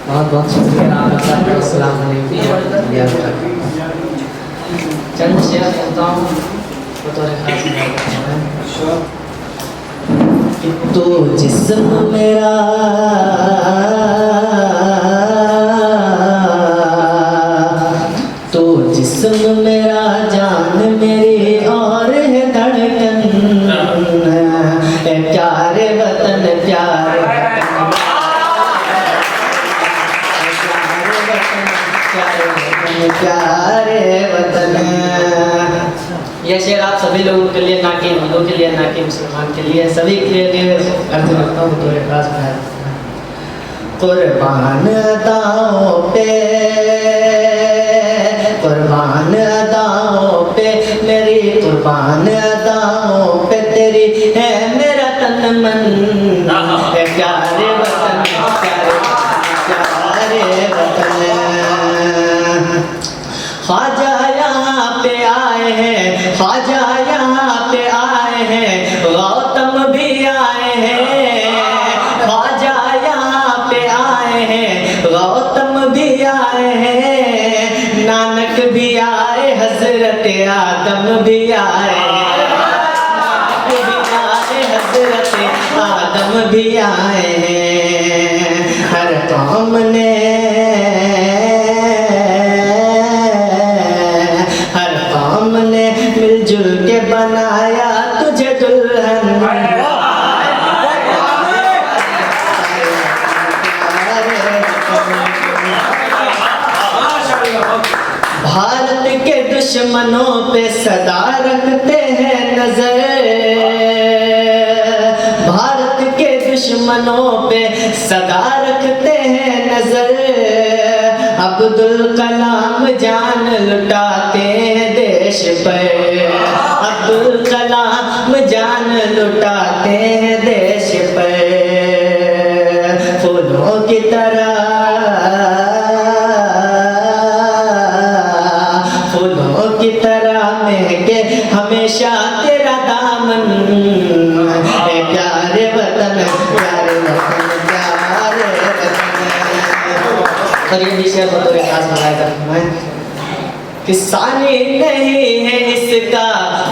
बहुत बहुत शुक्रिया आपका। अस्सलाम वालेकुम। चंद शेर बोलता हूँ बतौर खास कि तू जिस्म मेरा तू जिस्म मेरा जान मेरी और है धड़कन प्यारे वतन प्यारे प्यारे वतन। यह शेर आप सभी लोगों के लिए, ना कि हिंदुओं के लिए, ना कि मुसलमान के लिए, सभी के लिए अर्ज रखता हूँ तो खास है। कुर्बान अदाओं पे, कुर्बान अदाओं पे मेरी, कुर्बान अदाओं पे तेरी है मेरा तन मन है प्यारे वतन प्यारे वतन। ख्वाजा यहाँ पे आए हैं, ख्वाजा यहाँ पे आए हैं, गौतम भी आए हैं, ख्वाजा यहाँ पे आए हैं, गौतम भी आए हैं, नानक भी आए, हजरत आदम भी आए हैं, हजरत आदम भी आए हैं। हर कौम ने मिलजुल के बनाया तुझे दुल्हन। भारत के दुश्मनों पे सदा रखते हैं नजर, भारत के दुश्मनों पे सदा रखते हैं नजर। अब्दुल कलाम जान लुटाते हैं देश पर, अब्दुल कलाम जान लुटाते हैं देश पर। फूलों की तरह, फूलों की तरह महके हमेशा तेरा दामन है प्यारे वतन प्यारे वतन प्यारे वतन। और ये विषय बतौर खास बनाया जाता है कि सानी नहीं है इसका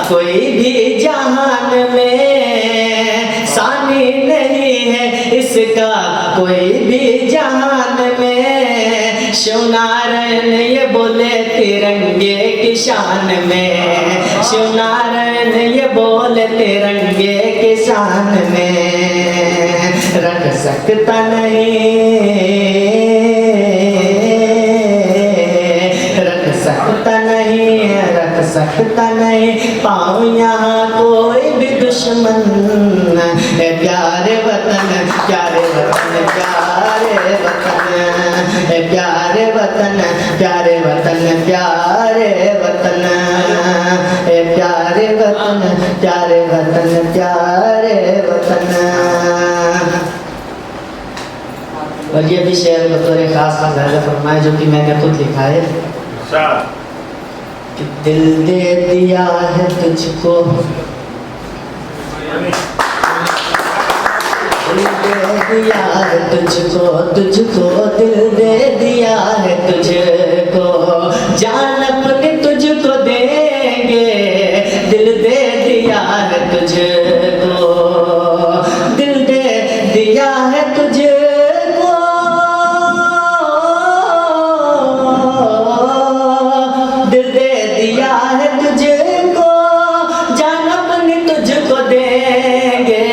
कोई भी जहान में, सानी नहीं है इसका कोई भी जहान में। शिवनारायण ये बोले तिरंगे की शान में, शिवनारायण ये बोले तिरंगे की शान में। रख सकता नहीं, सकता नहीं, रख सकता नहीं पाऊँ यहाँ कोई भी दुश्मन है प्यारे वतन प्यारे वतन प्यारे वतन है प्यारे वतन प्यारे वतन प्यारे वतन है प्यारे वतन प्यारे वतन प्यारे वतन। और ये भी शेर बतौर खास फरमाए जो कि मैंने खुद लिखा है कि दिल दे दिया है तुझको, दिल दे दिया है तुझको, तुझको दिल दे दिया है तुझको, जान अपनी तुझको देंगे, दिल दे दिया है तुझको, दिल दे दिया है तुझको, दिल दे दिया है तुझको, जान अपनी तुझको देंगे,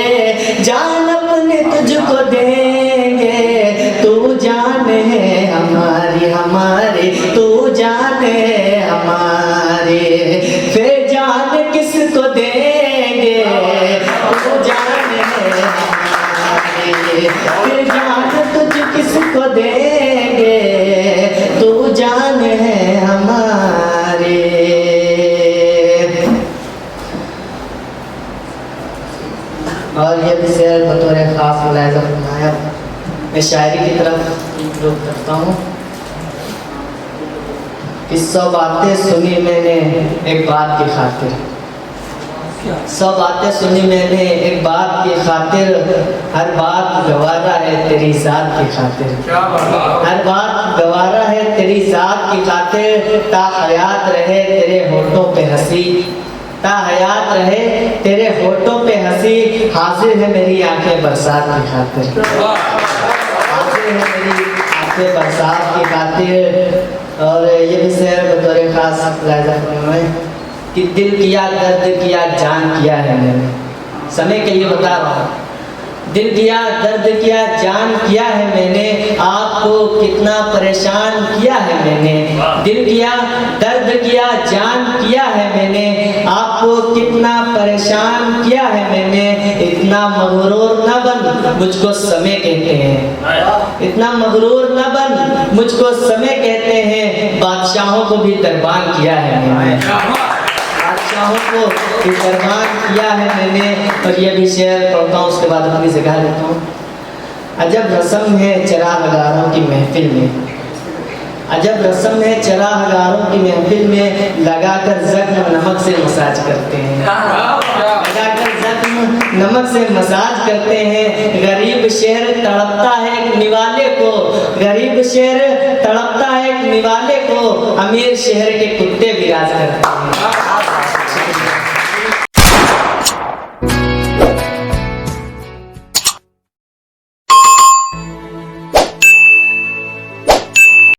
जान अपनी तुझको देंगे। तू जान है हमारी हमारी, तू जान है हमारी, फिर जान किसको देंगे। तू जान है हमारी, फिर जान तुझ किसको देंगे। तू जान है हमारी। और ये भी शेर बतौर खास मुलाहिजा फरमाया। मैं शायरी की तरफ रुख करता हूँ कि 100 बातें सुनी मैंने एक बात की खातिर, सब बातें सुनी मैंने एक बात की खातिर, हर बात गवारा है तेरी जात की खातिर। हर बात गवारा है तेरी जात की खातिर, ता हयात रहे तेरे होठों पे हंसी, ता हयात रहे तेरे होठों पे हंसी, हाजिर है मेरी आंखें बरसात की खातिर, हाजिर है मेरी आंखें बरसात की खातिर। और ये भी शेर बतौर खास लायजा फरमाएं कि दिल किया दर्द किया जान किया है मैंने, समय के लिए बता रहा हूँ, दिल किया दर्द किया जान किया है मैंने, आपको कितना परेशान किया है मैंने। दिल किया दर्द किया जान किया है मैंने, आपको कितना परेशान किया है मैंने। इतना मगरूर न बन मुझको समय कहते हैं, इतना मगरूर न बन मुझको समय कहते हैं, बादशाहों को भी दरबान किया है मैंने, बादशाहों को भी दरबान किया है मैंने। और ये भी शेर पढ़ता हूँ, उसके बाद अपनी जगह लेता हूँ। अजब रस्म है चरागारों की महफिल में, अजब रस्म है चरागारों की महफिल में, लगाकर जख्म नमक से मसाज करते हैं, लगाकर जख्म नमक से मसाज करते हैं। गरीब शहर तड़पता है एक निवाले को, गरीब शहर तड़पता है एक निवाले को, अमीर शहर के कुत्ते विराज करते हैं।